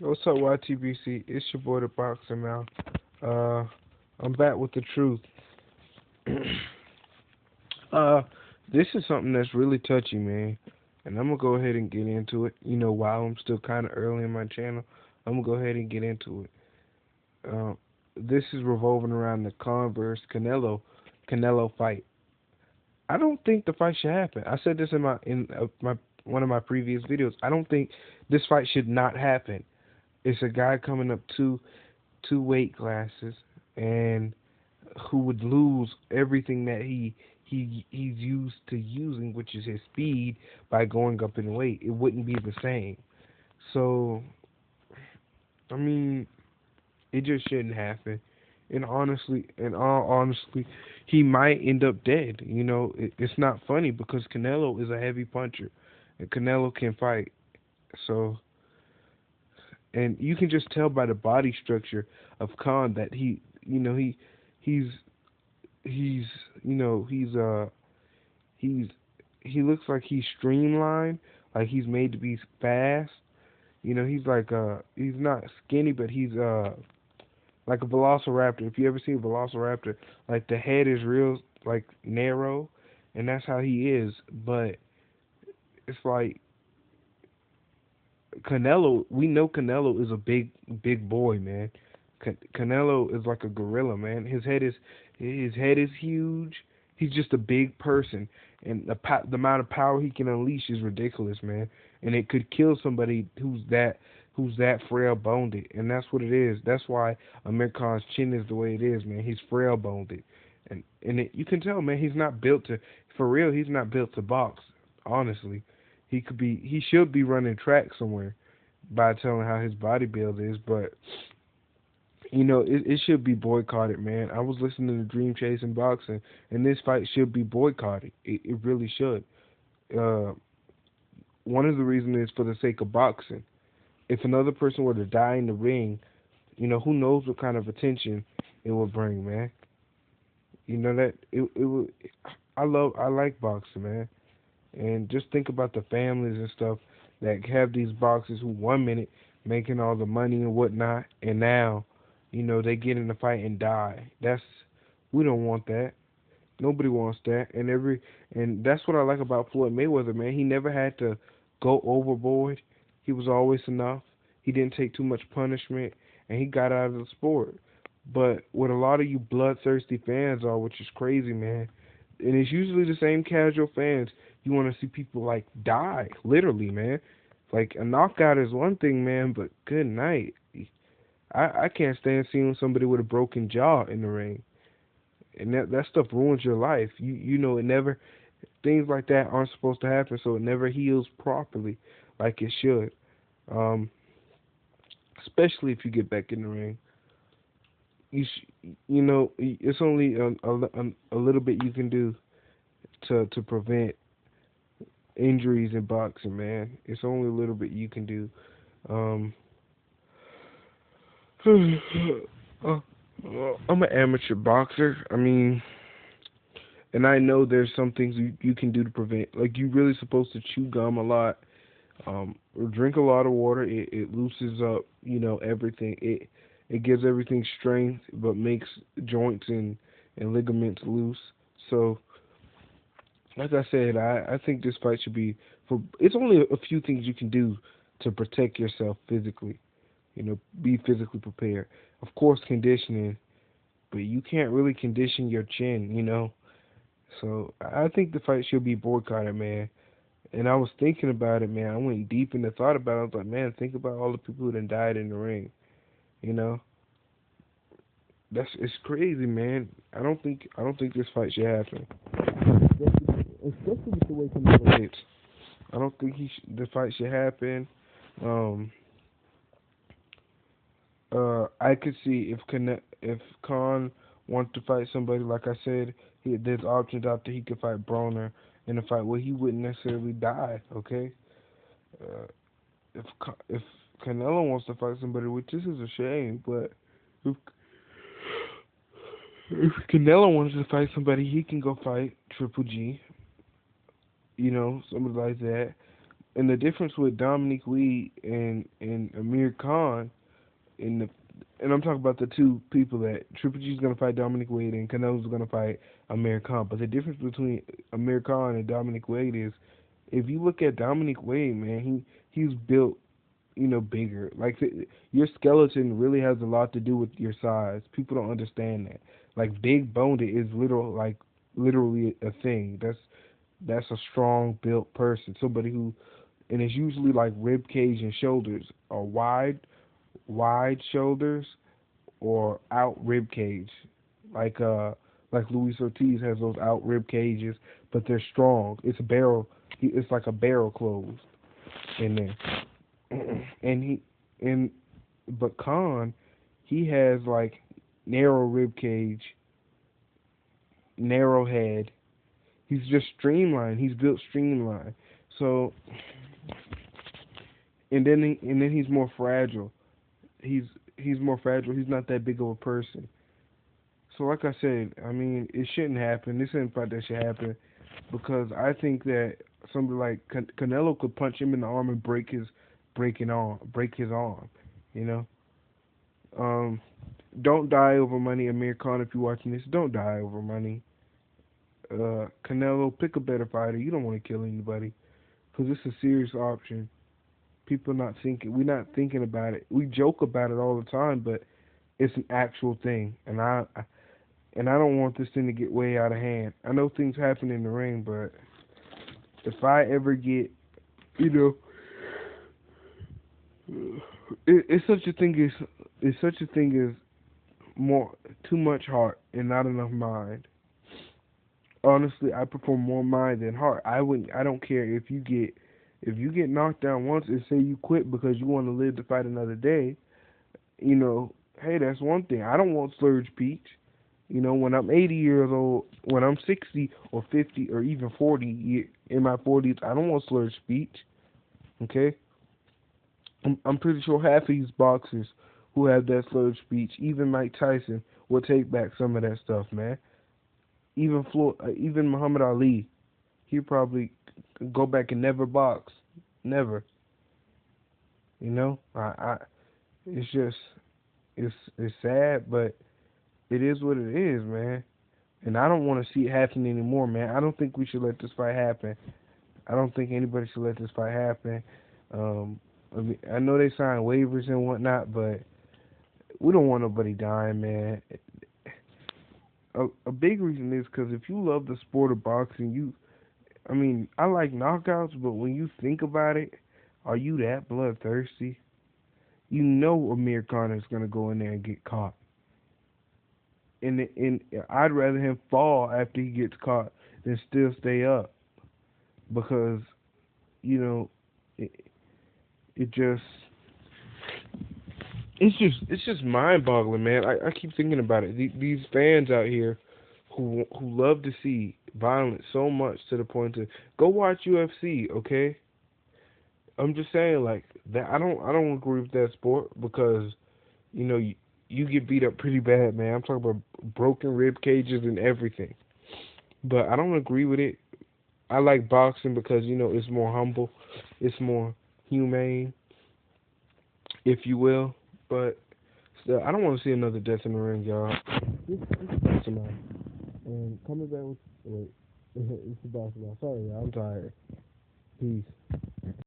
What's up, YTBC? It's your boy, the Boxer Now. Uh, I'm back with the truth. uh, this is something that's really touchy, man, and I'm gonna go ahead and get into it. While I'm still kind of early in my channel, I'm gonna go ahead and get into it. Uh, this is revolving around the Converse Canelo fight. I don't think the fight should happen. I said this in my one of my previous videos. I don't think this fight should not happen. It's a guy coming up two weight classes and who would lose everything that he's used to using, which is his speed, by going up in weight. It wouldn't be the same. So I mean, it just shouldn't happen. And honestly, in all honesty, he might end up dead. It's not funny because Canelo is a heavy puncher, and Canelo can fight. So, and you can just tell by the body structure of Khan that he's he's he's he looks like he's streamlined, like he's made to be fast. He's like he's not skinny, but he's like a velociraptor. If you ever see a velociraptor, like the head is real like narrow, and that's how he is. But it's like Canelo, we know Canelo is a big boy, man. Canelo is like a gorilla, man. His head is huge. He's just a big person, and the amount of power he can unleash is ridiculous, man. And it could kill somebody who's that frail boned, and that's what it is. That's why Amir Khan's chin is the way it is, man. He's frail boned, and you can tell, man. He's not built to, for real. He's not built to box. Honestly, he should be running track somewhere by telling how his body build is, but it should be boycotted, man. I was listening to Dream Chasing Boxing, and this fight should be boycotted. It really should. Uh, One of the reasons is for the sake of boxing. If another person were to die in the ring, who knows what kind of attention it would bring, man. That it would. I like boxing, man. And just think about the families and stuff that have these boxers who 1 minute making all the money and whatnot, and now, they get in a fight and die. We don't want that. Nobody wants that. And that's what I like about Floyd Mayweather, man. He never had to go overboard. He was always enough. He didn't take too much punishment, and he got out of the sport. But what a lot of you bloodthirsty fans are, which is crazy, man, and it's usually the same casual fans. You want to see people like die, literally, man. Like a knockout is one thing, man, but good night. I can't stand seeing somebody with a broken jaw in the ring, and that stuff ruins your life. It never, things like that aren't supposed to happen, so it never heals properly like it should. Um, Especially if you get back in the ring. It's only a little bit you can do to prevent injuries in boxing, man. It's only a little bit you can do. Um, uh, I'm an amateur boxer. I mean, and I know there's some things you can do to prevent. Like you really supposed to chew gum a lot, or drink a lot of water. It loosens up, everything. It gives everything strength, but makes joints and ligaments loose. So, like I said, I think this fight should be for. It's only a few things you can do to protect yourself physically. Be physically prepared. Of course, conditioning, but you can't really condition your chin. So I think the fight should be boycotted, man. And I was thinking about it, man. I went deep into thought about it. I was like, man, think about all the people who done died in the ring. You know, it's crazy, man. I don't think this fight should happen, especially with the way Canelo hits. I don't think the fight should happen. Um, I could see if Khan wants to fight somebody, like I said, there's options out there. He could fight Broner in a fight where he wouldn't necessarily die. Okay, uh, if Canelo wants to fight somebody, which this is a shame, but if, if Canelo wants to fight somebody, he can go fight Triple G. Somebody like that. And the difference with Dominic Lee and Amir Khan I'm talking about the two people that Triple G is gonna fight Dominic Wade and Canelo's gonna fight Amir Khan. But the difference between Amir Khan and Dominic Wade is, if you look at Dominic Wade, man, he's built, bigger. Like your skeleton really has a lot to do with your size. People don't understand that. Like big boned is literally a thing. That's a strong built person. Somebody who, and it's usually like rib cage and shoulders are wide shoulders or out rib cage. Like Luis Ortiz has those out rib cages, but they're strong. It's a barrel. It's like a barrel closed in there. And but Khan, he has like narrow rib cage, narrow head. He's just streamlined. He's built streamlined. So, and then he's more fragile. He's more fragile. He's not that big of a person. So, like I said, I mean, it shouldn't happen. This isn't fight that should happen, because I think that somebody like Canelo could punch him in the arm and break his arm. You know. Don't die over money, Amir Khan. If you're watching this, don't die over money. Canelo, pick a better fighter. You don't want to kill anybody, because it's a serious option. People not thinking. We're not thinking about it. We joke about it all the time, but it's an actual thing. And I don't want this thing to get way out of hand. I know things happen in the ring, but if I ever get, it's such a thing as more too much heart and not enough mind. Honestly, I prefer more mind than heart. I don't care if you get knocked down once and say you quit because you want to live to fight another day. Hey, that's one thing. I don't want slurred speech. When I'm 80 years old, when I'm 60 or 50 or even 40, in my 40s, I don't want slurred speech. Okay? I'm pretty sure half of these boxers who have that slurred speech, even Mike Tyson, will take back some of that stuff, man. Even Muhammad Ali, he'd probably go back and never box. Never. It's just, it's sad, but it is what it is, man. And I don't want to see it happen anymore, man. I don't think we should let this fight happen. I don't think anybody should let this fight happen. I know they signed waivers and whatnot, but we don't want nobody dying, man. A big reason is because if you love the sport of boxing, I like knockouts, but when you think about it, are you that bloodthirsty? Amir Khan is going to go in there and get caught. And I'd rather him fall after he gets caught than still stay up, because it just it's just mind-boggling, man. I keep thinking about it. These fans out here who love to see violence so much to the point to go watch UFC, okay? I'm just saying, like, that I don't agree with that sport, because you get beat up pretty bad, man. I'm talking about broken rib cages and everything. But I don't agree with it. I like boxing because, it's more humble. It's more humane, if you will. But still, I don't want to see another death in the ring, y'all. This is basketball. And coming back with... Wait. It's the basketball. Sorry, y'all. I'm tired. Peace.